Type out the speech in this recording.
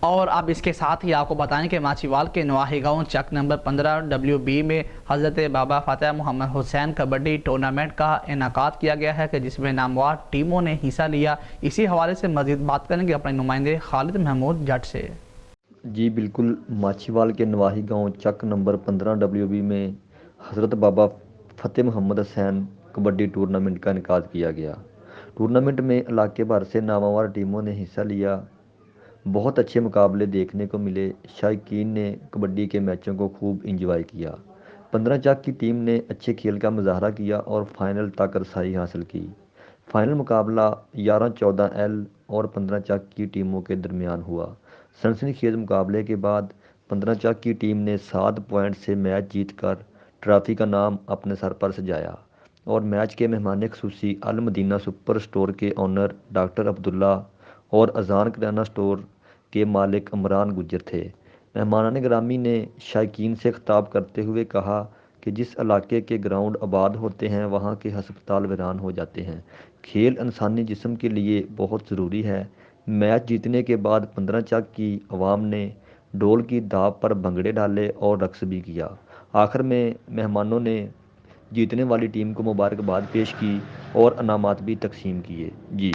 اور اب اس کے ساتھ ہی آپ کو بتائیں کہ ماچیوال کے نواحی گاؤں چک نمبر 15 WB میں حضرت بابا فتح محمد حسین کبڈی ٹورنامنٹ کا انعقاد کیا گیا ہے کہ جس میں نامور ٹیموں نے حصہ لیا۔ اسی حوالے سے مزید بات کریں گے اپنے نمائندے خالد محمود جٹ سے۔ جی بالکل، ماچیوال کے نواحی گاؤں چک نمبر 15 WB میں حضرت بابا فتح محمد حسین کبڈی ٹورنامنٹ کا انعقاد کیا گیا۔ ٹورنامنٹ میں علاقے بھر سے نامور ٹیموں نے حصہ لیا۔ بہت اچھے مقابلے دیکھنے کو ملے۔ شائقین نے کبڈی کے میچوں کو خوب انجوائے کیا۔ 15 چک کی ٹیم نے اچھے کھیل کا مظاہرہ کیا اور فائنل تک رسائی حاصل کی۔ فائنل مقابلہ 11-14L اور 15 چک کی ٹیموں کے درمیان ہوا۔ سنسنی خیز مقابلے کے بعد 15 چک کی ٹیم نے 7 پوائنٹ سے میچ جیت کر ٹرافی کا نام اپنے سر پر سجایا اور میچ کے مہمان خصوصی المدینہ سپر اسٹور کے آنر ڈاکٹر عبداللہ اور اذان کریانہ اسٹور کے مالک عمران گجر تھے۔ مہمانان گرامی نے شائقین سے خطاب کرتے ہوئے کہا کہ جس علاقے کے گراؤنڈ آباد ہوتے ہیں وہاں کے ہسپتال ویران ہو جاتے ہیں۔ کھیل انسانی جسم کے لیے بہت ضروری ہے۔ میچ جیتنے کے بعد 15 چک کی عوام نے ڈول کی داپ پر بھنگڑے ڈالے اور رقص بھی کیا۔ آخر میں مہمانوں نے جیتنے والی ٹیم کو مبارکباد پیش کی اور انعامات بھی تقسیم کیے۔ جی